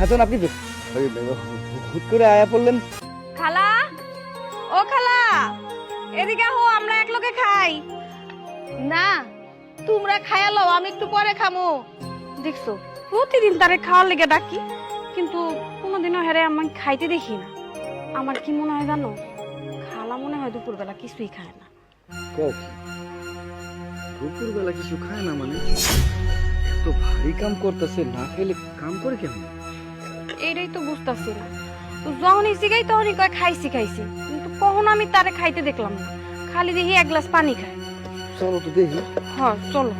হাসান আপনি হুট করে আয়া পড়লেন। খালা, ও খালা, এদিকে হো, আমরা এক লোকে খাই। না, তোমরা খায়া লও, আমি একটু পরে খামো। দেখছো, প্রতিদিন তারে খাওয়ার লেগে ডাকি, কিন্তু কোনোদিনও হেরে আমি খাইতে দেখি না। আমার কি মনে হয় জানো, খালা মনে হয় দুপুরবেলা কিছুই খায় না। দুপুর বেলা কিছু খায় না মানে? এত ভারী কাম করতেছে, না খাইলে কাম করে কেমন? এইটাই তো বুঝতেছি না। তো যখনই জিগাই তখনই কয় খাইছি খাইছি, কিন্তু কখনো আমি তারে খাইতে দেখলাম না। খালি দেখি এক গ্লাস পানি খায়। চলো তো দেখি। হ্যাঁ চলো।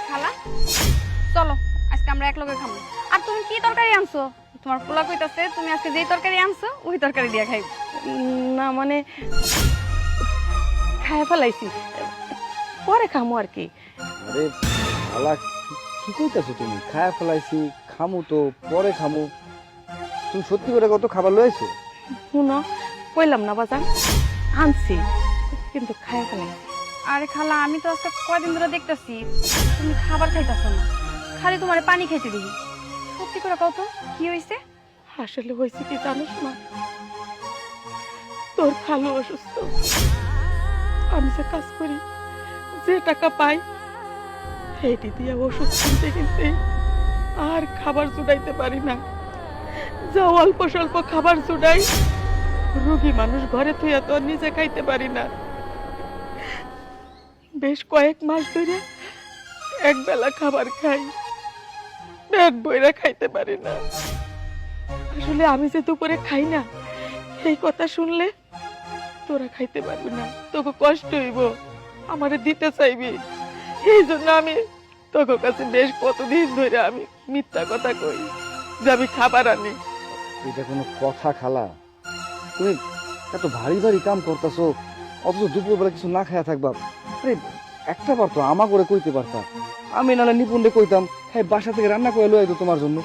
খালা, চলো আজকে আমরা এক লগে খাবো। আর তুমি কি তরকারি আনছো? তোমার পোলা কইতাছে তুমি আজকে যেই তরকারি আনছো ওই তরকারি দিয়া খাইব। না মানে খায় ফেলাইছি, পরে খামো আর কি। আরে শালা, কি কইতাছো তুমি? খায়া ফেলাইছি, খামু তো পরে খামু। তুমি সত্যি করে কত খাবার লয়েছো? শুনো, কইলাম না বাজান, আনছি কিন্তু খায় ফেলাইছি। আরে খালা, আমি তো আজকে কয়দিন ধরে দেখতেছি তুমি খাবার খাইতাছো না, খালি তোমার পানি খাইতে দেখি। সত্যি করে কও তো কি হইছে? আসলে হয়েছে কি জানিস না, তোর খালু অসুস্থ। আমি যে কাজ করি, যে টাকা পাই সেইটি দিয়ে ওষুধ কিনতে কিনতে আর খাবার জুড়াইতে পারি না। যা অল্প স্বল্প খাবার জুড়াই, রোগী মানুষ ঘরে থুইয়া তো আর নিজে খাইতে পারি না। বেশ কয়েক মাস ধরে এক বেলা খাবার খাই, পেট বইরা খাইতে পারি না। আসলে আমি যে দুপুরে খাই না, এই কথা শুনলে তোরা খাইতে পারবি না, তোকে কষ্ট হইব, আমারে দিতে চাইবি। এই জন্য আমি তোকে কাছে বেশ কতদিন ধরে আমি মিথ্যা কথা কই যে আমি খাবার আনি। এটা কোনো কথা খালা? তুমি এত ভারী ভারী কাম করতেছো, অথচ দুপুর বেলা কিছু না খায়া থাকবা। আরে একটা বার তো আমা করে কইতে পারতা, আমি নাহলে নিপুণে কইতাম হ্যাঁ বাসা থেকে রান্না করে লই তো তোমার জন্য।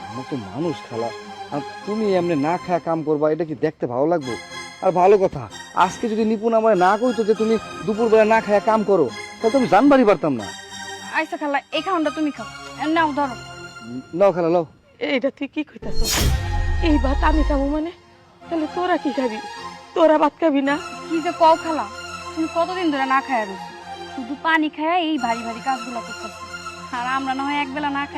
আমার তো মানুষ খালা, আর তুমি এমনি না খায়া কাম করবা, এটা কি দেখতে ভালো লাগবে? আর ভালো কথা, আজকে যদি নিপুণ আমার না কইতো যে তুমি দুপুর বেলা না খায়া কাম করো, তাহলে তুমি জানবারই পারতাম না। আইসা খালা, এই খাওয়ানটা তুমি খাও। নাও ধরো। নাও খালা নাও। এইটা তুই কি কইতাছ? এই ভাত আমি খাবো মানে? তাহলে তোরা কি খাবি? তোরা ভাত খাবি না? কি যে কও খালা, তুমি কতদিন ধরে না খায়া রয়েছো, শুধু পানি খায়া এই ভারী ভারী কাজগুলো করতেছো। আর আমরা না হয় এক বেলা না খাই।